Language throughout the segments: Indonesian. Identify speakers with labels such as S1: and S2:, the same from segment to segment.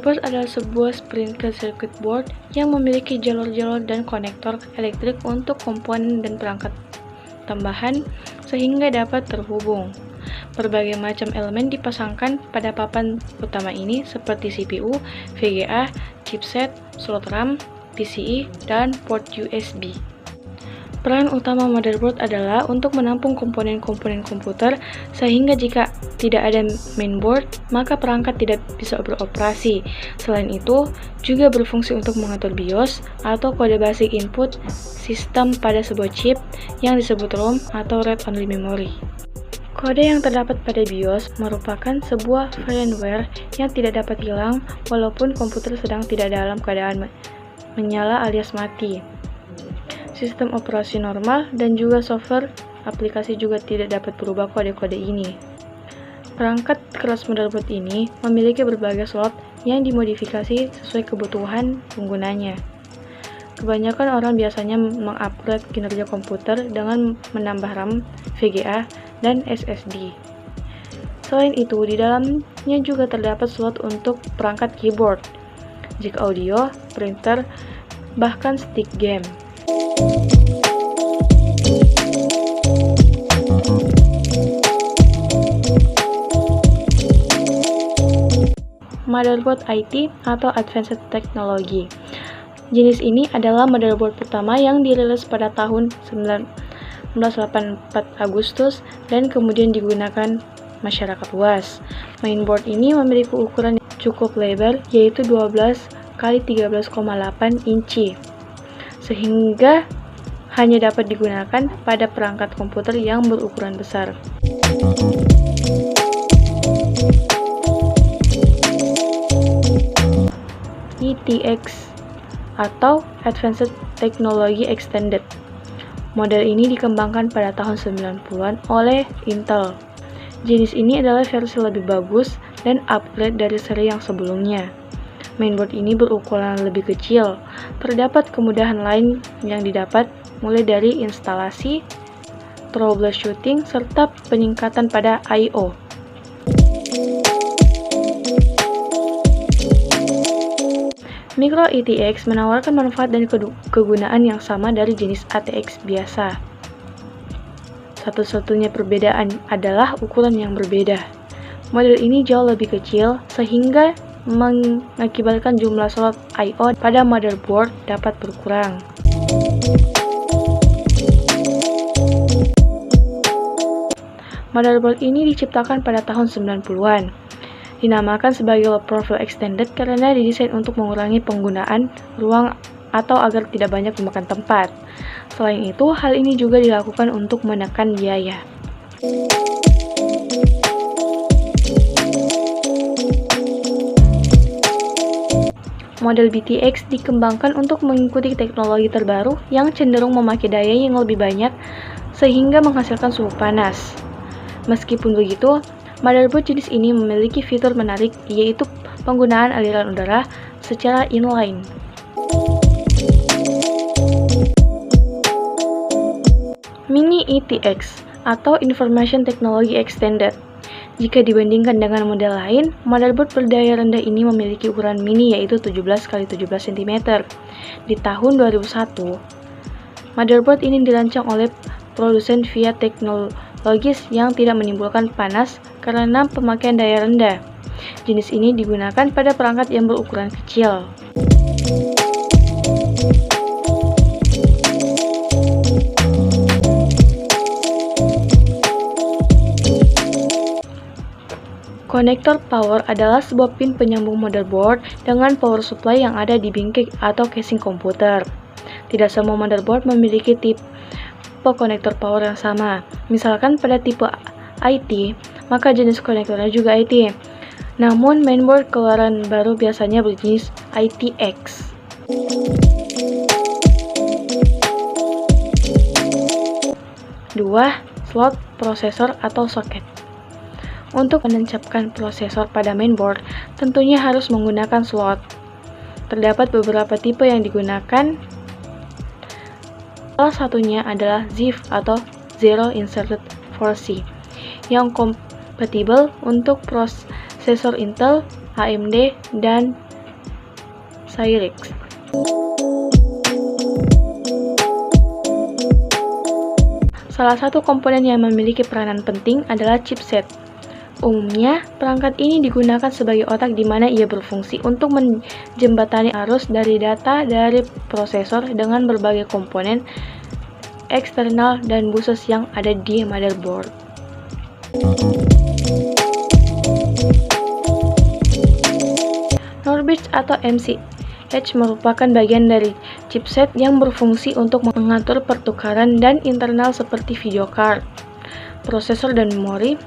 S1: Motherboard adalah sebuah printed circuit board yang memiliki jalur-jalur dan konektor elektrik untuk komponen dan perangkat tambahan sehingga dapat terhubung. Berbagai macam elemen dipasangkan pada papan utama ini seperti CPU, VGA, chipset, slot RAM, PCI, dan port USB. Peran utama motherboard adalah untuk menampung komponen-komponen komputer sehingga jika tidak ada mainboard, maka perangkat tidak bisa beroperasi. Selain itu, juga berfungsi untuk mengatur BIOS atau kode basic input sistem pada sebuah chip yang disebut ROM atau read-only memory. Kode yang terdapat pada BIOS merupakan sebuah firmware yang tidak dapat hilang walaupun komputer sedang tidak dalam keadaan menyala alias mati. Sistem operasi normal dan juga software aplikasi juga tidak dapat berubah kode-kode ini. Perangkat keras motherboard ini memiliki berbagai slot yang dimodifikasi sesuai kebutuhan penggunanya. Kebanyakan orang biasanya mengupgrade kinerja komputer dengan menambah RAM, VGA, dan SSD. Selain itu, di dalamnya juga terdapat slot untuk perangkat keyboard, jack audio, printer, bahkan stick game. Motherboard IT atau Advanced Technology. Jenis ini adalah motherboard pertama yang dirilis pada tahun 1984 Agustus dan kemudian digunakan masyarakat luas. Mainboard ini memiliki ukuran yang cukup lebar yaitu 12 x 13,8 inci. Sehingga hanya dapat digunakan pada perangkat komputer yang berukuran besar. ETX atau Advanced Technology Extended. Model ini dikembangkan pada tahun 90-an oleh Intel. Jenis ini adalah versi lebih bagus dan upgrade dari seri yang sebelumnya. Mainboard ini berukuran lebih kecil. Terdapat kemudahan lain yang didapat, mulai dari instalasi, troubleshooting, serta peningkatan pada I/O. Micro ETX menawarkan manfaat dan kegunaan yang sama dari jenis ATX biasa. Satu-satunya perbedaan adalah ukuran yang berbeda. Model ini jauh lebih kecil, sehingga mengakibatkan jumlah slot I/O pada motherboard dapat berkurang. Motherboard ini diciptakan pada tahun 90-an. Dinamakan sebagai low profile extended karena didesain untuk mengurangi penggunaan ruang atau agar tidak banyak memakan tempat. Selain itu, hal ini juga dilakukan untuk menekan biaya. Model BTX dikembangkan untuk mengikuti teknologi terbaru yang cenderung memakai daya yang lebih banyak sehingga menghasilkan suhu panas. Meskipun begitu, motherboard jenis ini memiliki fitur menarik yaitu penggunaan aliran udara secara inline. Mini ETX atau Information Technology Extended. Jika dibandingkan dengan model lain, motherboard berdaya rendah ini memiliki ukuran mini yaitu 17 x 17 cm. Di tahun 2001, motherboard ini dirancang oleh produsen via teknologis yang tidak menimbulkan panas karena pemakaian daya rendah. Jenis ini digunakan pada perangkat yang berukuran kecil. Konektor power adalah sebuah pin penyambung motherboard dengan power supply yang ada di bingkai atau casing komputer. Tidak semua motherboard memiliki tipe konektor power yang sama. Misalkan pada tipe IT, maka jenis konektornya juga IT. Namun mainboard keluaran baru biasanya berjenis ITX. Dua, slot prosesor atau soket. Untuk menancapkan prosesor pada mainboard, tentunya harus menggunakan slot. Terdapat beberapa tipe yang digunakan. Salah satunya adalah ZIF atau Zero Inserted 4C yang kompatibel untuk prosesor Intel, AMD, dan Cyrix. Salah satu komponen yang memiliki peranan penting adalah chipset. Umumnya, perangkat ini digunakan sebagai otak di mana ia berfungsi untuk menjembatani arus dari data dari prosesor dengan berbagai komponen eksternal dan buses yang ada di motherboard. NOR bridge atau MCH merupakan bagian dari chipset yang berfungsi untuk mengatur pertukaran dan internal seperti video card, prosesor, dan memori.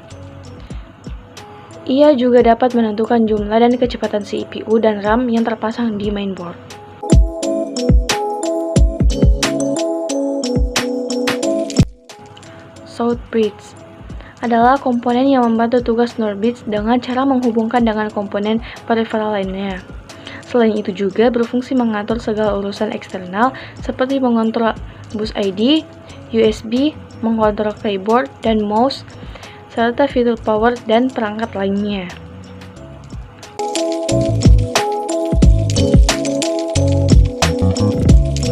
S1: Ia juga dapat menentukan jumlah dan kecepatan CPU dan RAM yang terpasang di mainboard. South bridge adalah komponen yang membantu tugas NOR bridge dengan cara menghubungkan dengan komponen peripheral lainnya. Selain itu juga berfungsi mengatur segala urusan eksternal seperti mengontrol bus ID, USB, mengontrol keyboard dan mouse, serta fitur power dan perangkat lainnya.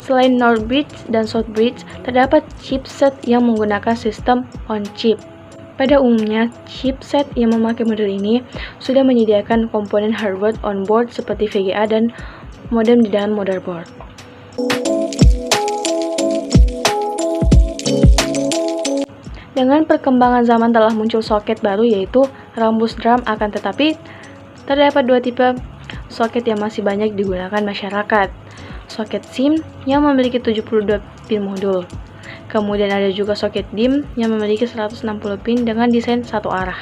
S1: Selain NOR bridge dan South bridge, terdapat chipset yang menggunakan sistem on-chip. Pada umumnya, chipset yang memakai model ini sudah menyediakan komponen hardware on-board seperti VGA dan modem di dalam motherboard. Dengan perkembangan zaman telah muncul soket baru yaitu rambus drum, akan tetapi terdapat dua tipe soket yang masih banyak digunakan masyarakat. Soket SIM yang memiliki 72 pin modul. Kemudian ada juga soket DIMM yang memiliki 160 pin dengan desain satu arah.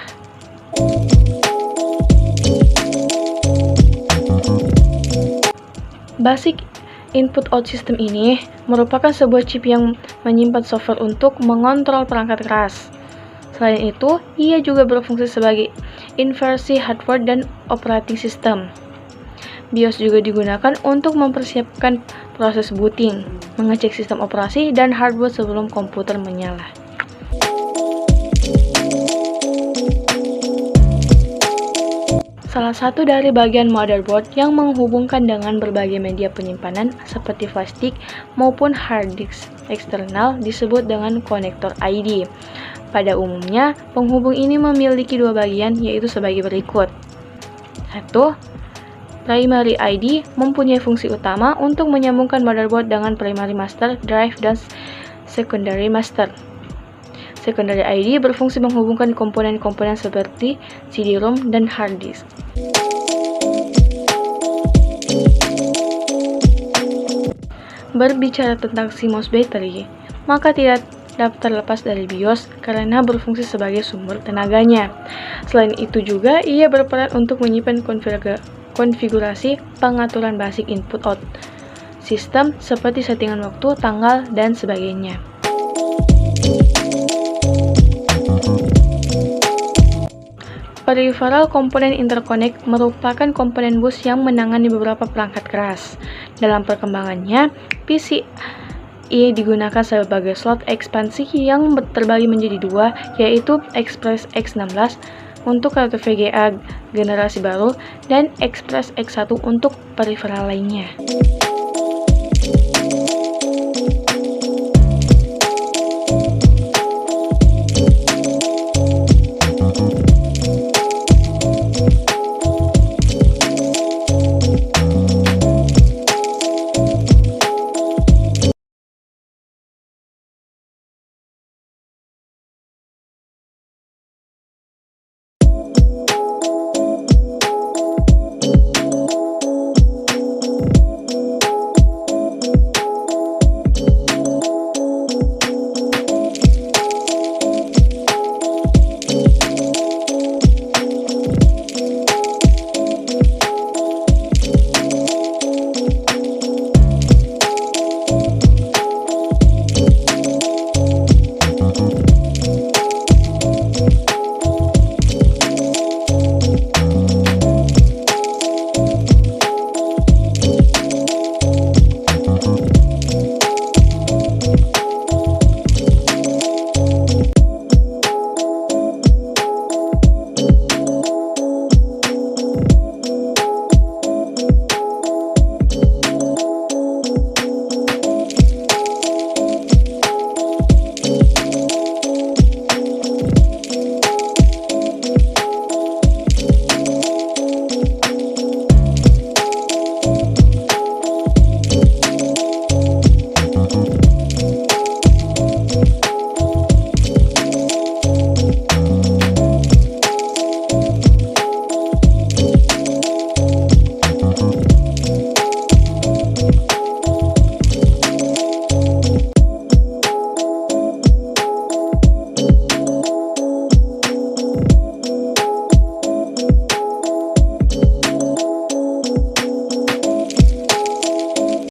S1: Basic Input-Out System ini merupakan sebuah chip yang menyimpan software untuk mengontrol perangkat keras. Selain itu, ia juga berfungsi sebagai inversi hardware dan operating system. BIOS juga digunakan untuk mempersiapkan proses booting, mengecek sistem operasi, dan hardware sebelum komputer menyala. Salah satu dari bagian motherboard yang menghubungkan dengan berbagai media penyimpanan seperti flash disk maupun hard disk eksternal disebut dengan konektor ID. Pada umumnya, penghubung ini memiliki dua bagian yaitu sebagai berikut. 1. Primary ID mempunyai fungsi utama untuk menyambungkan motherboard dengan primary master, drive, dan secondary master. Secondary ID berfungsi menghubungkan komponen-komponen seperti CD-ROM dan hard disk. Berbicara tentang CMOS battery, maka tidak dapat terlepas dari BIOS karena berfungsi sebagai sumber tenaganya. Selain itu juga, ia berperan untuk menyimpan konfigurasi pengaturan basic input-out sistem seperti settingan waktu, tanggal, dan sebagainya. Peripheral komponen interconnect merupakan komponen bus yang menangani beberapa perangkat keras. Dalam perkembangannya, PCIe digunakan sebagai slot ekspansi yang terbagi menjadi dua, yaitu Express X16 untuk kartu VGA generasi baru dan Express X1 untuk peripheral lainnya.